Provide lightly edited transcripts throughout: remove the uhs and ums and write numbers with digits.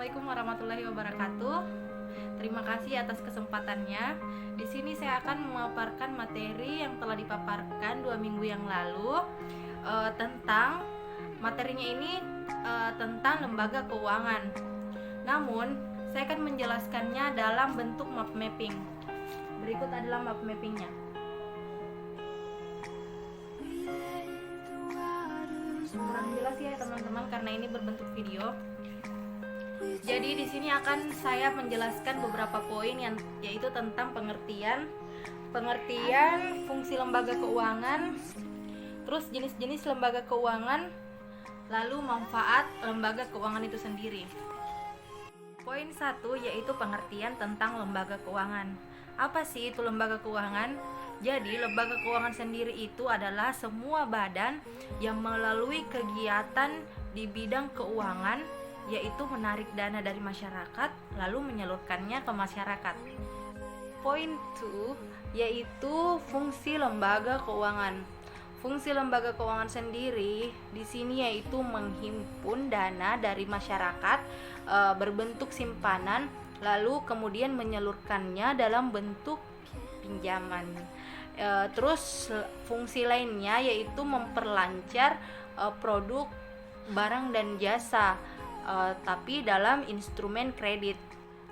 Assalamualaikum warahmatullahi wabarakatuh. Terima kasih atas kesempatannya. Di sini saya akan memaparkan materi yang telah dipaparkan 2 minggu yang lalu tentang materinya ini tentang lembaga keuangan. Namun, saya akan menjelaskannya dalam bentuk map mapping. Berikut adalah map mappingnya. Kurang jelas ya teman-teman karena ini berbentuk video. Jadi di sini akan saya menjelaskan beberapa poin yaitu tentang pengertian fungsi lembaga keuangan, terus jenis-jenis lembaga keuangan, lalu manfaat lembaga keuangan itu sendiri. Poin 1 yaitu pengertian tentang lembaga keuangan. Apa sih itu lembaga keuangan? Jadi lembaga keuangan sendiri itu adalah semua badan yang melalui kegiatan di bidang keuangan, yaitu menarik dana dari masyarakat lalu menyalurkannya ke masyarakat. Poin 2 yaitu fungsi lembaga keuangan. Fungsi lembaga keuangan sendiri di sini yaitu menghimpun dana dari masyarakat berbentuk simpanan lalu kemudian menyalurkannya dalam bentuk pinjaman. Terus fungsi lainnya yaitu memperlancar produk, barang dan jasa, tapi dalam instrumen kredit.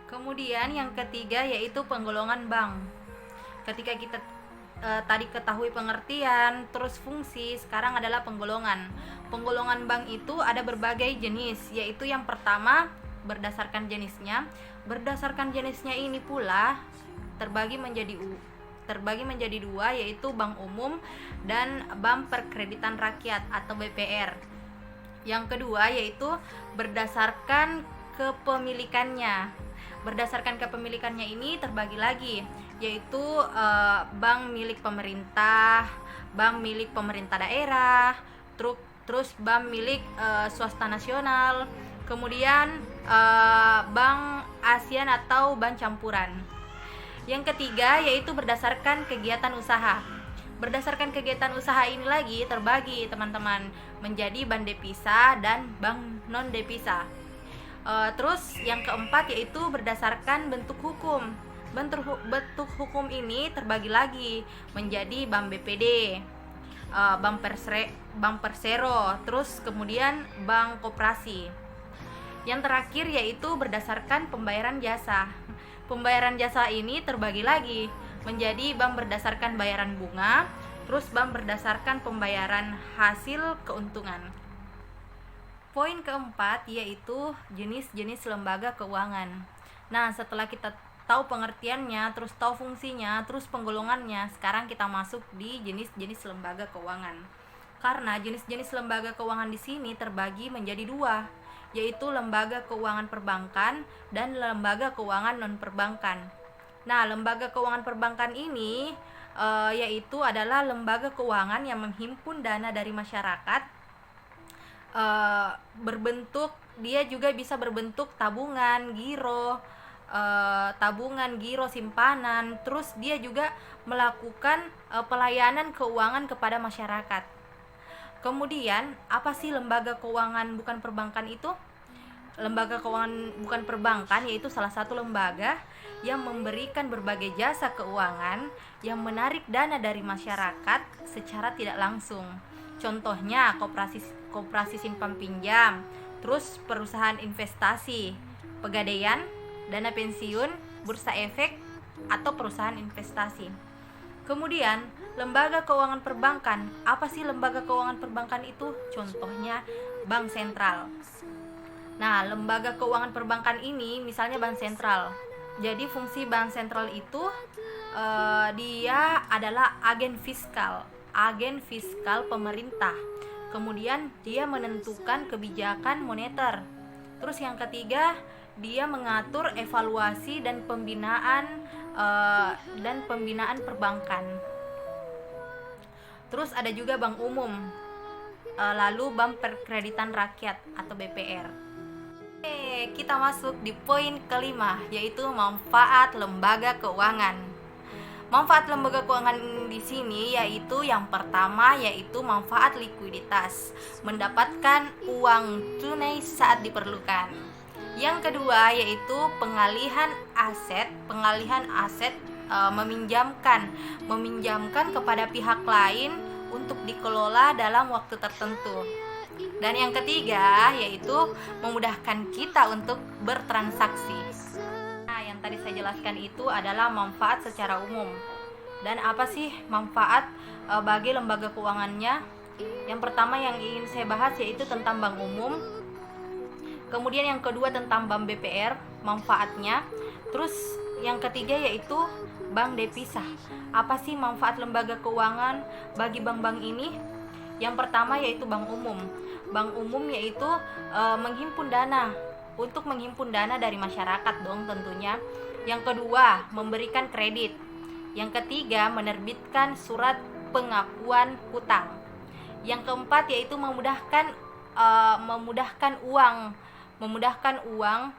Kemudian yang ketiga yaitu penggolongan bank. Ketika kita tadi ketahui pengertian, terus fungsi, sekarang adalah penggolongan. Penggolongan bank itu ada berbagai jenis, yaitu yang pertama berdasarkan jenisnya. Berdasarkan jenisnya ini pula terbagi menjadi dua, yaitu bank umum dan bank perkreditan rakyat atau BPR. Yang kedua yaitu berdasarkan kepemilikannya. Berdasarkan kepemilikannya ini terbagi lagi, yaitu bank milik pemerintah, bank milik pemerintah daerah, terus bank milik swasta nasional, kemudian bank ASEAN atau bank campuran. Yang ketiga yaitu berdasarkan kegiatan usaha. Berdasarkan kegiatan usaha ini lagi terbagi teman-teman menjadi bank devisa dan bank non devisa. Terus yang keempat yaitu berdasarkan bentuk hukum. Bentuk hukum ini terbagi lagi menjadi bank BPD, bank persero, terus kemudian bank koperasi. Yang terakhir yaitu berdasarkan pembayaran jasa. Pembayaran jasa ini terbagi lagi menjadi bank berdasarkan bayaran bunga, terus bank berdasarkan pembayaran hasil keuntungan. Poin keempat yaitu jenis-jenis lembaga keuangan. Nah, setelah kita tahu pengertiannya, terus tahu fungsinya, terus penggolongannya, sekarang kita masuk di jenis-jenis lembaga keuangan. Karena jenis-jenis lembaga keuangan di sini terbagi menjadi dua, yaitu lembaga keuangan perbankan dan lembaga keuangan non perbankan. Nah, lembaga keuangan perbankan ini yaitu adalah lembaga keuangan yang menghimpun dana dari masyarakat, dia juga bisa berbentuk tabungan, giro, simpanan, terus dia juga melakukan pelayanan keuangan kepada masyarakat. Kemudian, apa sih lembaga keuangan bukan perbankan itu? Lembaga keuangan bukan perbankan yaitu salah satu lembaga yang memberikan berbagai jasa keuangan yang menarik dana dari masyarakat secara tidak langsung. Contohnya koperasi simpan pinjam, terus perusahaan investasi, pegadaian, dana pensiun, bursa efek, atau perusahaan investasi. Kemudian, lembaga keuangan perbankan. Apa sih lembaga keuangan perbankan itu? Contohnya bank sentral. Nah, lembaga keuangan perbankan ini misalnya bank sentral. Jadi fungsi bank sentral itu dia adalah agen fiskal pemerintah. Kemudian dia menentukan kebijakan moneter. Terus yang ketiga, dia mengatur evaluasi dan pembinaan perbankan. Terus ada juga bank umum, lalu bank perkreditan rakyat atau BPR. Kita masuk di poin kelima, yaitu manfaat lembaga keuangan. Manfaat lembaga keuangan di sini yaitu yang pertama yaitu manfaat likuiditas, mendapatkan uang tunai saat diperlukan. Yang kedua yaitu pengalihan aset, meminjamkan kepada pihak lain untuk dikelola dalam waktu tertentu. Dan yang ketiga yaitu memudahkan kita untuk bertransaksi. Nah, yang tadi saya jelaskan itu adalah manfaat secara umum. Dan apa sih manfaat bagi lembaga keuangannya? Yang pertama yang ingin saya bahas yaitu tentang bank umum. Kemudian yang kedua tentang bank BPR, manfaatnya. Terus yang ketiga yaitu bank depisah. Apa sih manfaat lembaga keuangan bagi bank-bank ini? Yang pertama yaitu bank umum. Bank umum yaitu menghimpun dana, untuk menghimpun dana dari masyarakat dong tentunya. Yang kedua, memberikan kredit. Yang ketiga, menerbitkan surat pengakuan hutang. Yang keempat yaitu memudahkan uang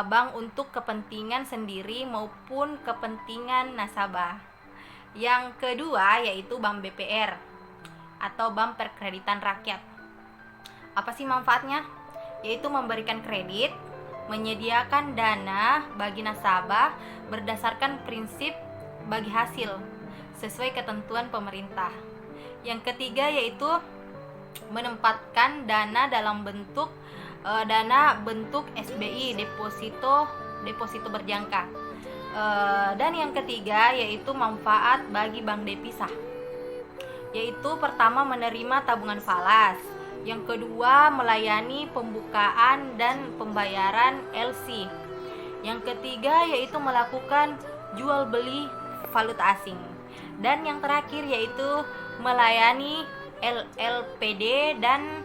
bank untuk kepentingan sendiri maupun kepentingan nasabah. Yang kedua yaitu bank BPR atau bank perkreditan rakyat. Apa sih manfaatnya? Yaitu memberikan kredit, menyediakan dana bagi nasabah berdasarkan prinsip bagi hasil sesuai ketentuan pemerintah. Yang ketiga yaitu menempatkan dana dalam bentuk SBI, deposito berjangka. Dan yang ketiga yaitu manfaat bagi bank depisah, yaitu pertama menerima tabungan falas, yang kedua melayani pembukaan dan pembayaran LC, yang ketiga yaitu melakukan jual beli valuta asing, dan yang terakhir yaitu melayani LLPD dan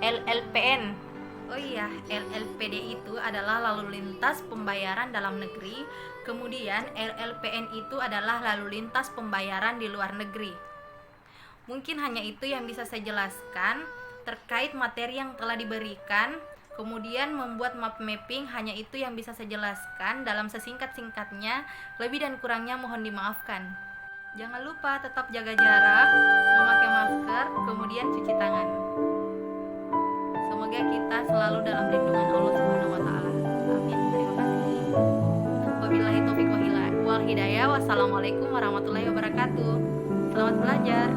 LLPN. Oh iya, LLPD itu adalah lalu lintas pembayaran dalam negeri, kemudian LLPN itu adalah lalu lintas pembayaran di luar negeri. Mungkin hanya itu yang bisa saya jelaskan terkait materi yang telah diberikan. Kemudian membuat map mapping, hanya itu yang bisa saya jelaskan dalam sesingkat-singkatnya. Lebih dan kurangnya mohon dimaafkan. Jangan lupa tetap jaga jarak, memakai masker, kemudian cuci tangan. Semoga kita selalu dalam lindungan Allah Subhanahu wa taala. Amin. Terima kasih. Wabillahi taufiq wal hidayah. Wassalamualaikum warahmatullahi wabarakatuh. Selamat belajar.